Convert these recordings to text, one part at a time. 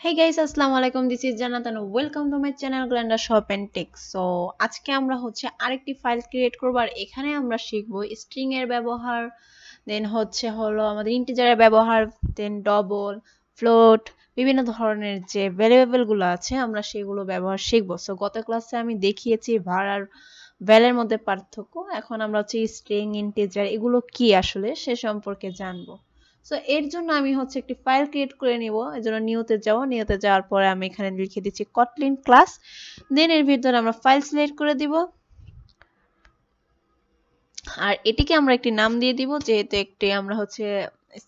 Hey guys, আসসালামু আলাইকুম, this is Jannat and welcome to my channel Glunda Shop and Tech. So আজকে আমরা আরেকটি ফাইল ক্রিয়েট করব আর এখানে আমরা শিখব স্ট্রিং এর ব্যবহার, দেন হলো আমাদের ইন্টিজারের ব্যবহার, দেন ডবল, ফ্লোট, বিভিন্ন ধরনের যে ভ্যারিয়েবল গুলো আছে আমরা সেগুলো ব্যবহার শিখব। সো গত ক্লাসে আমি দেখিয়েছি var আর val এর মধ্যে পার্থক্য। এখন আমরা স্ট্রিং, ইন্টিজার এগুলো কি আসলে সে সম্পর্কে জানবো। সো এর জন্য আমি একটি ফাইল ক্রিয়েট করে নিব। এর জন্য নিউতে যাওয়ার পরে আমি এখানে লিখে দিচ্ছি Kotlin ক্লাস, দেন এর ভিতরে আমরা ফাইল সিলেক্ট করে দিব আর এটিকে আমরা একটি নাম দিয়ে দিব, যেহেতু একটি আমরা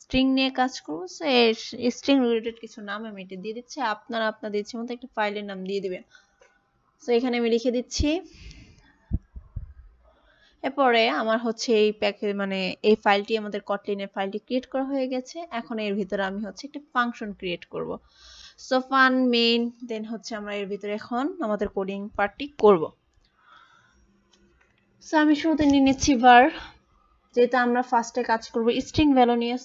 স্ট্রিং নিয়ে কাজ করব। সো স্ট্রিং রিলেটেড কিছু নাম আমি এটা দিয়ে দিচ্ছি, আপনারা আপনাদের ইচ্ছে মতো একটা ফাইলের নাম দিয়ে দিবেন। সো এখানে আমি লিখে দিচ্ছি। এরপরে আমার এই প্যাকেজ এই ফাইলটি আমাদের Kotlin এর ফাইলটি ক্রিয়েট করা হয়ে গেছে। এখন এর ভিতরে আমি একটা ফাংশন ক্রিয়েট করব। সো ফান মেইন, দেন আমরা এর ভিতরে এখন আমাদের কোডিং পার্টটি করব। সো আমি শুরুতে নিয়ে নিচ্ছি var, যেটা আমরা ফার্স্টে কাজ করব স্ট্রিং ভ্যালু নিয়ে।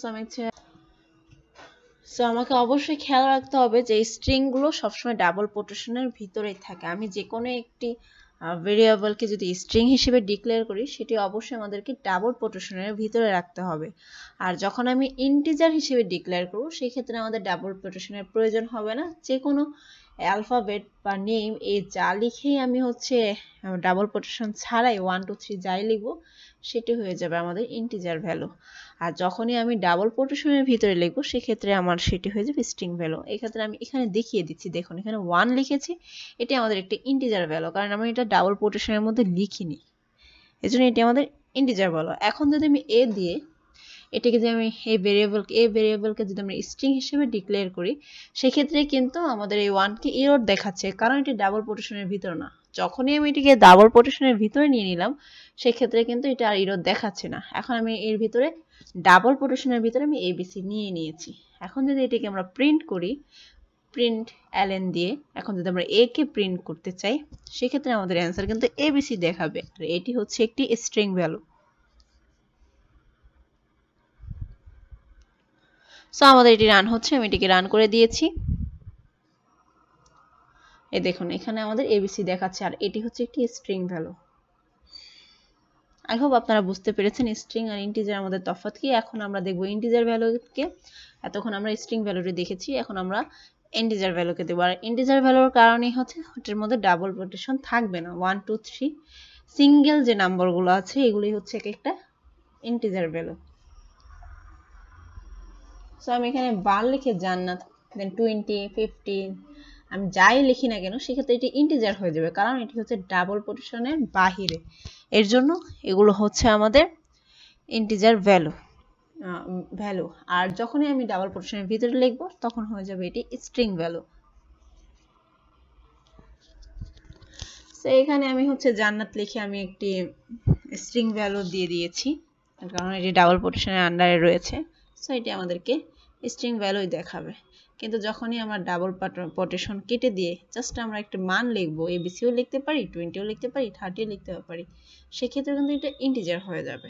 সো আমাকে অবশ্যই খেয়াল রাখতে হবে যে স্ট্রিং গুলো সবসময় ডাবল কোটেশনের ভিতরেই থাকে। আমি যে কোনো একটি ভেরিয়েবলকে যদি স্ট্রিং হিসেবে ডিক্লেয়ার করি সেটি অবশ্যই আমাদেরকে ডাবল কোটেশনের ভিতরে রাখতে হবে। আর যখন আমি ইন্টিজার হিসেবে ডিক্লেয়ার করব সেই ক্ষেত্রে আমাদের ডাবল কোটেশনের প্রয়োজন হবে না। যে কোনো অ্যালফাবেট বা নেম এই যা লিখেই আমি ডাবল কোটেশন ছাড়াই 1 2 3 যাই লিখব সেটি হয়ে যাবে আমাদের ইন্টিজার ভ্যালু। আর যখনই আমি ডাবল কোটেশনের ভিতরে লিখব সেক্ষেত্রে আমার সেটি হয়ে যাবে স্ট্রিং ভ্যালু। এই ক্ষেত্রে আমি এখানে দেখিয়ে দিচ্ছি, দেখুন এখানে 1 লিখেছি, এটি আমাদের একটা ইন্টিজার ভ্যালু, কারণ আমি এটা ডাবল কোটেশনের মধ্যে লিখিনি, এজন্য এটি আমাদের ইন্টিজার ভ্যালু। এখন যদি আমি এ দিয়ে এটাকে যদি আমি এই ভেরিয়েবলকে যদি আমরা স্ট্রিং হিসেবে ডিক্লেয়ার করি সেক্ষেত্রে কিন্তু আমাদের এই 1 কে এরর দেখাচ্ছে, কারণ এটি ডাবল কোটেশনের ভিতর না। যখনই আমি এটিকে ডাবল কোটেশনের ভিতরে নিয়ে নিলাম সেক্ষেত্রে কিন্তু এটা আর এরর দেখাচ্ছে না। এখন আমি এর ভিতরে ডাবল কোটেশনের ভিতরে আমি এবিসি নিয়ে নিয়েছি। এখন যদি এটাকে আমরা প্রিন্ট করি প্রিন্ট ln দিয়ে, এখন যদি আমরা a কে প্রিন্ট করতে চাই সেক্ষেত্রে আমাদের অ্যান্সার কিন্তু এবিসি দেখাবে, আর এটি একটি স্ট্রিং ভ্যালু। সো আমাদের এটি রান হচ্ছে, আমি এটিকে রান করে দিয়েছি। এই দেখুন এখানে আমাদের এবিসি দেখাচ্ছে আর এটি একটি স্ট্রিং ভ্যালু। আই হোপ আপনারা বুঝতে পেরেছেন স্ট্রিং আর ইন্টিজার আমাদের তফাৎ কি। এখন আমরা দেখব ইন্টিজার ভ্যালুকে। এতক্ষণ আমরা স্ট্রিং ভ্যালুটি দেখেছি, এখন আমরা ইন্টিজার ভ্যালুকে দেব। আর ইন্টিজার ভ্যালুর কারণেই ওটার মধ্যে ডাবল কোটেশন থাকবে না। 1 2 3 সিঙ্গেল যে নাম্বারগুলো আছে এগুলি একটা ইন্টিজার ভ্যালু। সো আমি এখানে বার লিখে জান্নাত, দেন 20 15 আমি যাই লিখি না কেন সেক্ষেত্রে এটি ইন্টিজার হয়ে যাবে, কারণ এটি ডাবল কোটেশনের বাহিরে। এর জন্য এগুলো আমাদের ইন্টিজার ভ্যালু। আর যখনই আমি ডাবল কোটেশনের ভিতরে লিখব তখন হয়ে যাবে এটি স্ট্রিং ভ্যালু। সো এখানে আমি জান্নাত লিখে আমি একটি স্ট্রিং ভ্যালু দিয়ে দিয়েছি, কারণ এটি ডাবল কোটেশনের আন্ডারে রয়েছে। সো এটি আমাদেরকে স্ট্রিং ভ্যালুই দেখাবে। কিন্তু যখনই আমরা ডাবল কোটেশন কেটে দিয়ে জাস্ট আমরা একটা মান লিখব, এবিসিও লিখতে পারি, 20ও লিখতে পারি, 30ও লিখতে পারি, সেক্ষেত্রে কিন্তু এটা ইন্টিজার হয়ে যাবে।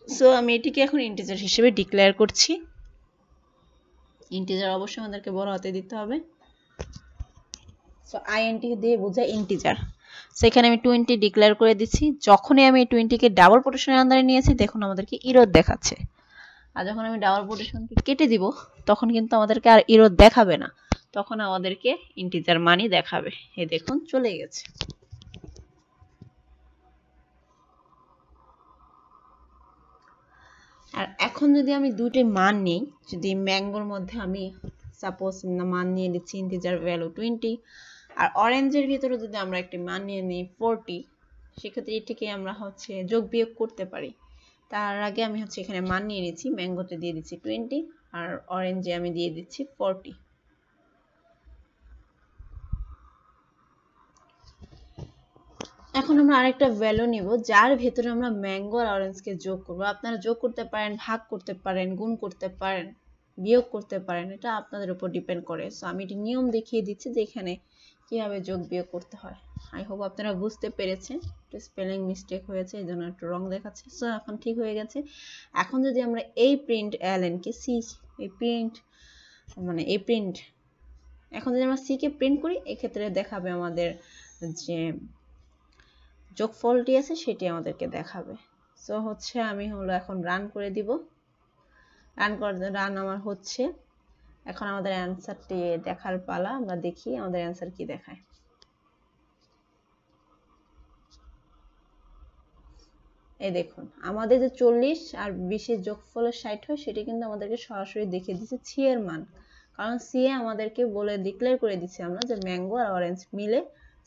সো আমি এটিকে এখন ইন্টিজার হিসেবে ডিক্লেয়ার করছি। ইন্টিজার অবশ্যই আমাদেরকে বড় হাতে দিতে হবে। সো INT দিয়ে বোঝায় ইন্টিজার। সো এখানে আমি 20 ডিক্লেয়ার করে দিচ্ছি। যখনই আমি 20 কে ডাবল কোটেশনের আন্ডারে নিয়েছি দেখুন আমাদেরকে এরর দেখাচ্ছে। আর যখন আমি ডাবল কোটেশনকে কেটে দিব তখন কিন্তু আমাদেরকে আর এরর দেখাবে না, তখন আমাদেরকে ইন্টিজার মানই দেখাবে। এই দেখুন চলে গেছে। আর এখন যদি আমি দুইটি মান নিই, যদি ম্যাঙ্গোর মধ্যে আমি সাপোজ মান নিয়ে নিচ্ছি ইন্টিজার ভ্যালু 20, আর অরেঞ্জের ভিতরে যদি আমরা একটি মান নিয়ে নিই 40, সেক্ষেত্রে এটিকে আমরা যোগ বিয়োগ করতে পারি। তার আগে আমি এখানে মান নিয়ে নিচ্ছি, ম্যাঙ্গোতে দিয়ে দিচ্ছি 20 আর অরেঞ্জে আমি দিয়ে দিচ্ছি 40। এখন আমরা আরেকটা ভ্যালু নিব যার ভেতরে আমরা ম্যাঙ্গো আর অরেঞ্জকে যোগ করব। আপনারা যোগ করতে পারেন, ভাগ করতে পারেন, গুণ করতে পারেন, বিয়োগ করতে পারেন, এটা আপনাদের উপর ডিপেন্ড করে। সো আমি এটি নিয়ম দেখিয়ে দিচ্ছি যে এখানে কিভাবে যোগ বিয়োগ করতে হয়। আই হোপ আপনারা বুঝতে পেরেছেন। একটু স্পেলিং মিস্টেক হয়েছে এই জন্য একটু রং দেখাচ্ছে। সো এখন ঠিক হয়ে গেছে। এখন যদি আমরা এই প্রিন্ট ln কে এই প্রিন্ট এখন যদি আমরা সি কে প্রিন্ট করি এক্ষেত্রে দেখাবে আমাদের যে যোগফলটি আছে সেটি আমাদেরকে দেখাবে। সো হচ্ছে আমি হলো এখন রান করে দিব। রান আমার হচ্ছে। এখন আমাদের অ্যান্সারটি দেখার পালা। আমরা দেখি আমাদের অ্যান্সার কি দেখায়। এই দেখুন আমাদের যে 40 আর 20 এর যোগফলের 60 হয় সেটি কিন্তু আমাদেরকে সরাসরি দেখিয়ে দিচ্ছে সি এর মান, কারণ সি এ আমাদেরকে বলে ডিক্লেয়ার করে দিচ্ছি আমরা যে ম্যাঙ্গো আর অরেঞ্জ মিলে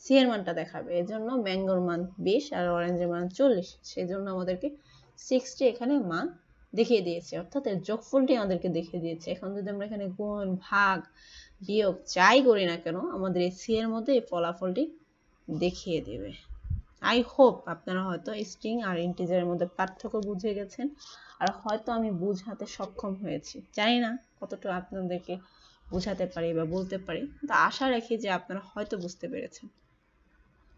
সি এর মানটা দেখাবে। এজন্য ম্যাঙ্গোর মান 20 আর অরেঞ্জের মান 40, সেজন্য আমাদেরকে 60 এখানে মান দেখিয়ে দিয়েছে, অর্থাৎ এর যোগফলটি আমাদেরকে দেখিয়ে দিয়েছে। এখন যদি আমরা এখানে গুণ ভাগ বিয়োগ যাই করি না কেন আমাদের এই সি এর মধ্যে এই ফলাফলটি দেখিয়ে দেবে। আই হোপ আপনারা হয়তো স্ট্রিং আর ইন্টিজারের মধ্যে পার্থক্য বুঝে গেছেন, আর হয়তো আমি বুঝাতে সক্ষম হয়েছি। জানি না কতটা আপনাদেরকে বুঝাতে পারি বা বলতে পারি, কিন্তু আশা রাখি যে আপনারা হয়তো বুঝতে পেরেছেন।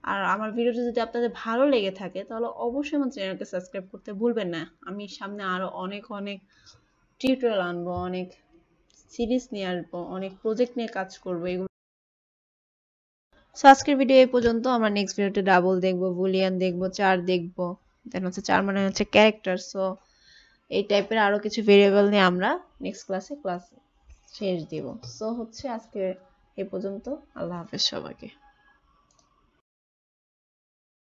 আর আমার ভিডিওটি যদি আপনাদের ভালো লেগে থাকে তাহলে অবশ্যই আমার চ্যানেলকে সাবস্ক্রাইব করতে ভুলবেন না। আমি সামনে আরো অনেক টিউটোরিয়াল আনবো, অনেক সিরিজ নিয়ে আসবো, অনেক প্রজেক্ট নিয়ে কাজ করবো। এগুলো সো আজকের ভিডিও এই পর্যন্ত। আমরা নেক্সট ভিডিওতে ডাবল দেখবো, বুলিয়ান দেখবো, চার দেখবো, দেন হচ্ছে চার মানে হচ্ছে ক্যারেক্টার। সো এই টাইপের আরো কিছু ভেরিয়েবল নিয়ে আমরা নেক্সট ক্লাস শেষ দিব। সো হচ্ছে আজকে এই পর্যন্ত। আল্লাহ হাফেজ সবাইকে।